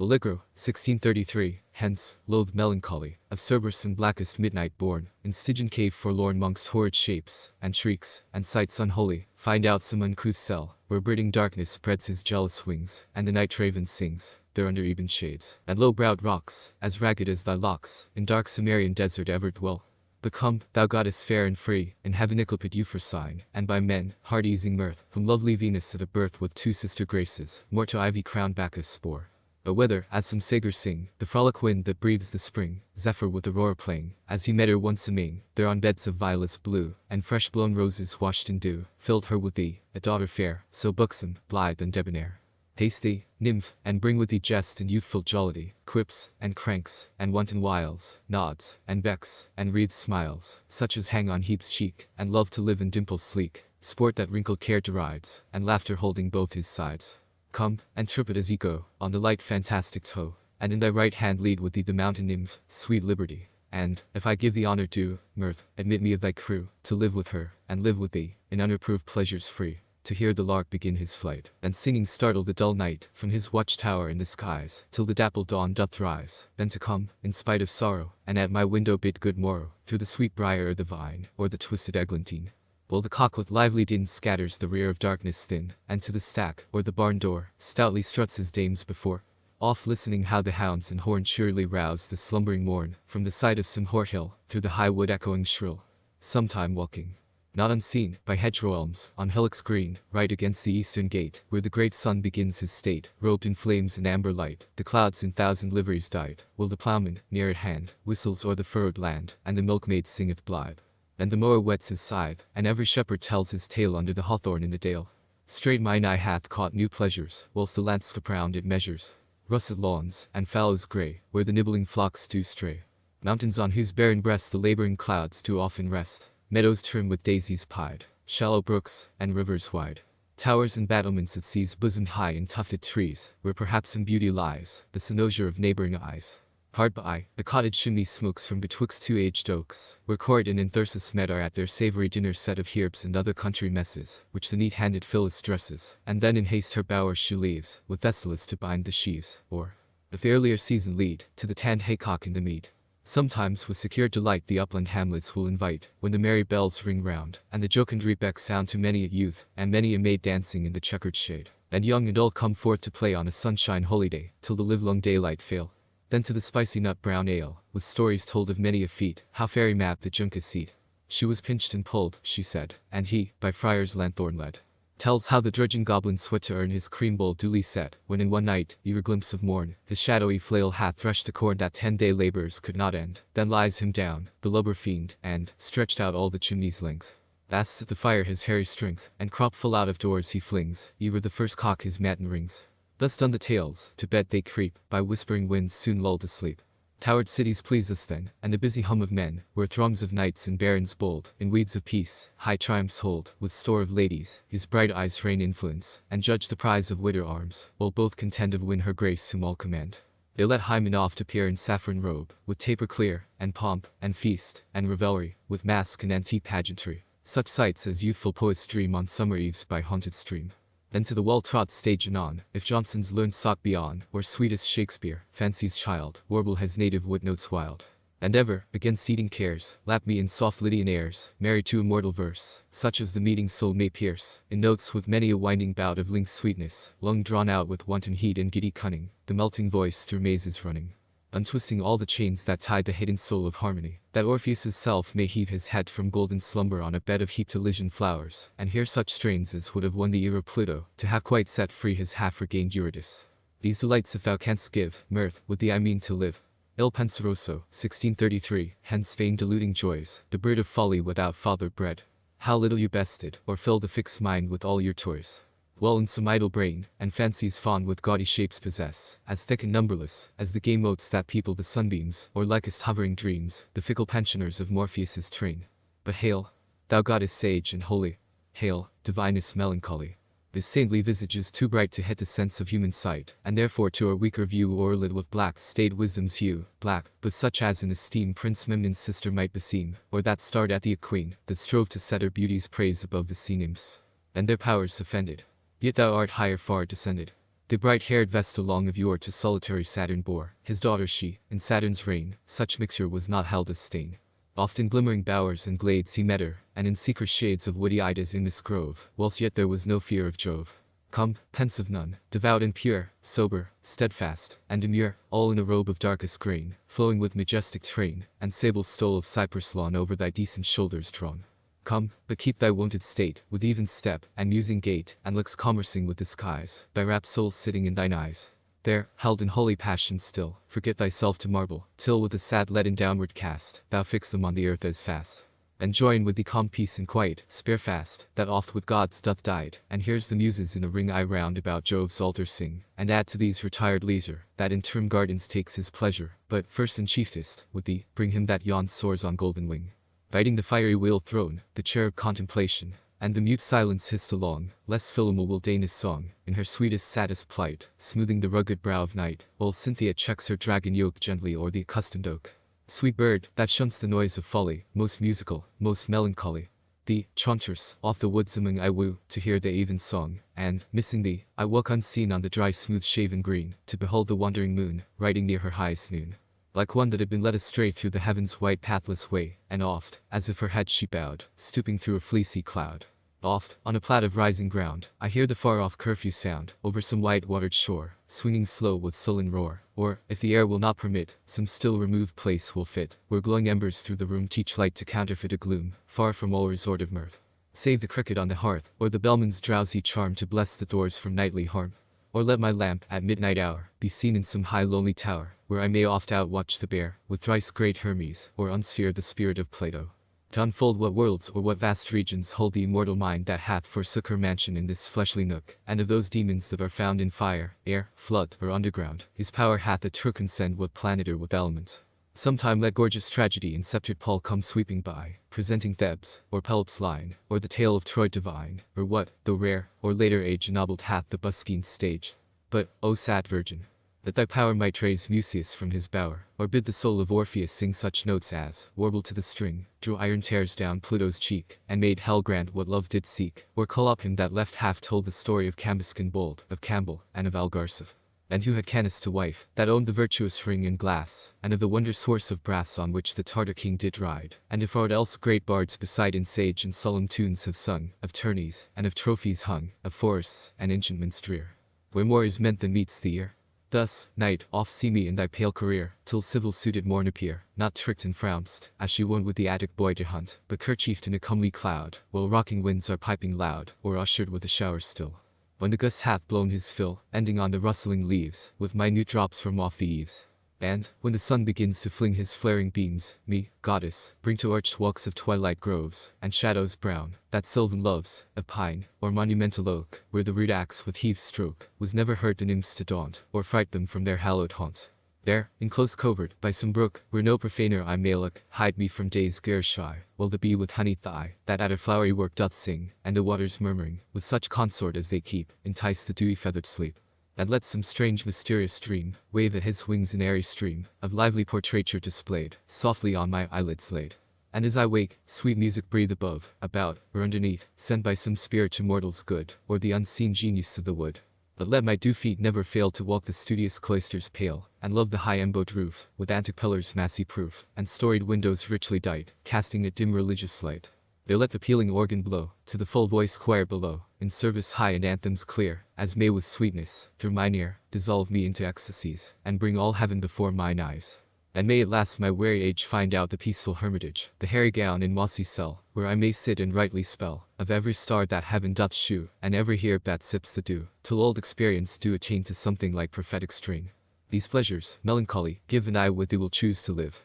Allegro, 1633, hence, Loathed Melancholy, of Cerberus and blackest midnight born, in Stygian cave forlorn monks horrid shapes, and shrieks, and sights unholy, find out some uncouth cell, where brooding darkness spreads his jealous wings, and the night raven sings, there under ebon shades, and low-browed rocks, as ragged as thy locks, in dark Cimmerian desert ever dwell. But come, thou goddess fair and free, in heaven eclipsed you for sign, and by men, heart-easing mirth, whom lovely Venus at a birth with two sister graces, more to ivy-crowned Bacchus spore. But whether, as some sagers sing, the frolic wind that breathes the spring, Zephyr with aurora playing, as he met her once aming, there on beds of violets blue, and fresh-blown roses washed in dew, filled her with thee, a daughter fair, so buxom, blithe and debonair. Haste thee, nymph, and bring with thee jest and youthful jollity, quips, and cranks, and wanton wiles, nods, and becks, and wreathed smiles, such as hang on heaps cheek, and love to live in dimples sleek, sport that wrinkled care derides, and laughter holding both his sides. Come, and trip it as ye go, on the light fantastic toe, and in thy right hand lead with thee the mountain nymph, sweet Liberty. And, if I give thee honor due, mirth, admit me of thy crew, to live with her, and live with thee, in unreproved pleasures free, to hear the lark begin his flight, and singing startle the dull night, from his watchtower in the skies, till the dappled dawn doth rise, then to come, in spite of sorrow, and at my window bid good morrow, through the sweet briar or the vine, or the twisted eglantine. While the cock with lively din scatters the rear of darkness thin, and to the stack, or the barn door, stoutly struts his dames before, oft listening how the hounds and horn cheerily rouse the slumbering morn, from the side of some hoar hill, through the high wood echoing shrill. Sometime walking, not unseen, by hedgerow elms, on hillocks green, right against the eastern gate, where the great sun begins his state, robed in flames and amber light, the clouds in thousand liveries dyed, while the ploughman, near at hand, whistles o'er the furrowed land, and the milkmaid singeth blithe. And the mower whets his scythe, and every shepherd tells his tale under the hawthorn in the dale. Straight mine eye hath caught new pleasures, whilst the landscape round it measures. Russet lawns, and fallows grey, where the nibbling flocks do stray. Mountains on whose barren breast the labouring clouds do often rest. Meadows trim with daisies pied, shallow brooks, and rivers wide. Towers and battlements at seas bosomed high in tufted trees, where perhaps in beauty lies the cynosure of neighbouring eyes. Hard by, the cottage chimney smokes from betwixt two aged oaks, where Corydon and Thyrsis met are at their savoury dinner set of herbs and other country messes, which the neat-handed Phyllis dresses, and then in haste her bower she leaves, with Thessalus to bind the sheaves, or, if the earlier season lead, to the tanned haycock in the mead. Sometimes with secure delight the upland hamlets will invite, when the merry bells ring round, and the jocund rebeck sound to many a youth, and many a maid dancing in the checkered shade, and young and old come forth to play on a sunshine holyday, till the livelong daylight fail. Then to the spicy nut-brown ale, with stories told of many a feat, how fairy mapped the junket seat. She was pinched and pulled, she said, and he, by friars lanthorn led. Tells how the drudging goblin sweat to earn his cream bowl duly set, when in one night, eager glimpse of morn, his shadowy flail hath threshed the corn that 10-day labours could not end, then lies him down, the lubber fiend, and, stretched out all the chimney's length, asks at the fire his hairy strength, and crop full out of doors he flings, ere the first cock his matin rings. Thus done the tales, to bed they creep, by whispering winds soon lulled asleep. Towered cities please us then, and the busy hum of men, where throngs of knights and barons bold, in weeds of peace, high triumphs hold, with store of ladies, his bright eyes rain influence, and judge the prize of wider arms, while both contend of win her grace whom all commend. They let Hymen oft appear in saffron robe, with taper clear, and pomp, and feast, and revelry, with masque and antique pageantry, such sights as youthful poets dream on summer eves by haunted stream. Then to the well-trod stage anon, if Johnson's learned sought be on, or sweetest Shakespeare, fancy's child, warble his native wood notes wild. And ever, against eating cares, lap me in soft Lydian airs, married to immortal verse, such as the meeting soul may pierce, in notes with many a winding bout of linked sweetness, long drawn out with wanton heat and giddy cunning, the melting voice through mazes running, untwisting all the chains that tied the hidden soul of harmony, that Orpheus's self may heave his head from golden slumber on a bed of heaped Elysian flowers, and hear such strains as would have won the ear of Pluto, to have quite set free his half-regained Eurydice. These delights if thou canst give, mirth, with thee I mean to live. Il Penseroso, 1633, hence vain deluding joys, the bird of folly without father bred. How little you bested, or filled the fixed mind with all your toys. Well in some idle brain, and fancies fond with gaudy shapes possess, as thick and numberless, as the gay motes that people the sunbeams, or likest hovering dreams, the fickle pensioners of Morpheus's train. But hail, thou goddess sage and holy, hail, divinest melancholy. This saintly visage is too bright to hit the sense of human sight, and therefore to our weaker view o'erlaid with black staid wisdom's hue, black, but such as in esteem Prince Memnon's sister might beseem, or that starred at the queen, that strove to set her beauty's praise above the sea nymphs, and their powers offended. Yet thou art higher far descended. The bright-haired Vesta long of yore to solitary Saturn bore, his daughter she, in Saturn's reign, such mixture was not held as stain. Oft in glimmering bowers and glades he met her, and in secret shades of woody Ida's in this grove, whilst yet there was no fear of Jove. Come, pensive nun, devout and pure, sober, steadfast, and demure, all in a robe of darkest grain, flowing with majestic train, and sable stole of cypress lawn over thy decent shoulders drawn. Come, but keep thy wonted state, with even step, and musing gait, and looks commercing with the skies, thy rapt soul sitting in thine eyes. There, held in holy passion still, forget thyself to marble, till with a sad leaden downward cast, thou fix them on the earth as fast. And join with thee calm peace and quiet, spare fast, that oft with gods doth died, and hears the muses in a ring I round about Jove's altar sing, and add to these retired leisure, that in term gardens takes his pleasure, but, first and chiefest, with thee, bring him that yond soars on golden wing. Biting the fiery wheel throne, the cherub contemplation, and the mute silence hissed along, lest Philomel will deign his song, in her sweetest saddest plight, smoothing the rugged brow of night, while Cynthia checks her dragon yoke gently o'er the accustomed oak. Sweet bird, that shunts the noise of folly, most musical, most melancholy. Thee, chauntress, off the woods among I woo, to hear the even song, and, missing thee, I walk unseen on the dry smooth-shaven green, to behold the wandering moon, riding near her highest noon. Like one that had been led astray through the heaven's white pathless way, and oft, as if her head she bowed, stooping through a fleecy cloud. Oft, on a plat of rising ground, I hear the far-off curfew sound, over some white-watered shore, swinging slow with sullen roar, or, if the air will not permit, some still removed place will fit, where glowing embers through the room teach light to counterfeit a gloom, far from all resort of mirth. Save the cricket on the hearth, or the bellman's drowsy charm to bless the doors from nightly harm. Or let my lamp, at midnight hour, be seen in some high lonely tower, where I may oft outwatch the bear, with thrice great Hermes, or unsphere the spirit of Plato. To unfold what worlds or what vast regions hold the immortal mind that hath forsook her mansion in this fleshly nook, and of those demons that are found in fire, air, flood, or underground, his power hath a true consent what planet or what element. Sometime let gorgeous tragedy in sceptred Paul come sweeping by, presenting Thebes, or Pelops' line, or the tale of Troy divine, or what, though rare, or later age ennobled hath the buskeen's stage. But, O sad virgin, that thy power might raise Musaeus from his bower, or bid the soul of Orpheus sing such notes as, warbled to the string, drew iron tears down Pluto's cheek, and made hell grant what love did seek, or call up him that left half told the story of Cambuscan bold, of Campbell, and of Algarsive. And who had Canis to wife, that owned the virtuous ring and glass, and of the wondrous horse of brass on which the Tartar king did ride, and if aught else great bards beside in sage and solemn tunes have sung, of tourneys, and of trophies hung, of forests, and enchantments drear, where more is meant than meets the ear. Thus, night, oft see me in thy pale career, till civil-suited morn appear, not tricked and frounced, as she wont with the Attic boy to hunt, but kerchiefed in a comely cloud, while rocking winds are piping loud, or ushered with a shower still. When the gust hath blown his fill, ending on the rustling leaves, with minute drops from off the eaves. And, when the sun begins to fling his flaring beams, me, goddess, bring to arched walks of twilight groves, and shadows brown, that sylvan loves, of pine, or monumental oak, where the rude axe with heaved stroke, was never heard the nymphs to daunt, or fright them from their hallowed haunt. There, in close covert, by some brook, where no profaner I may look, hide me from day's gare shy, while the bee with honey thigh, that at her flowery work doth sing, and the waters murmuring, with such consort as they keep, entice the dewy feathered sleep. And let some strange mysterious dream, wave at his wings an airy stream, of lively portraiture displayed, softly on my eyelids laid. And as I wake, sweet music breathe above, about, or underneath, sent by some spirit to mortals good, or the unseen genius of the wood. But let my dew feet never fail to walk the studious cloisters pale, and love the high embowed roof, with antique pillars massy proof, and storied windows richly dight, casting a dim religious light. There let the pealing organ blow, to the full voiced choir below, in service high and anthems clear, as may with sweetness, through mine ear, dissolve me into ecstasies, and bring all heaven before mine eyes. And may at last my weary age find out the peaceful hermitage, the hairy gown and mossy cell, where I may sit and rightly spell, of every star that heaven doth shew, and every herb that sips the dew, till old experience do attain to something like prophetic strain. These pleasures, melancholy, give and I with thee will choose to live.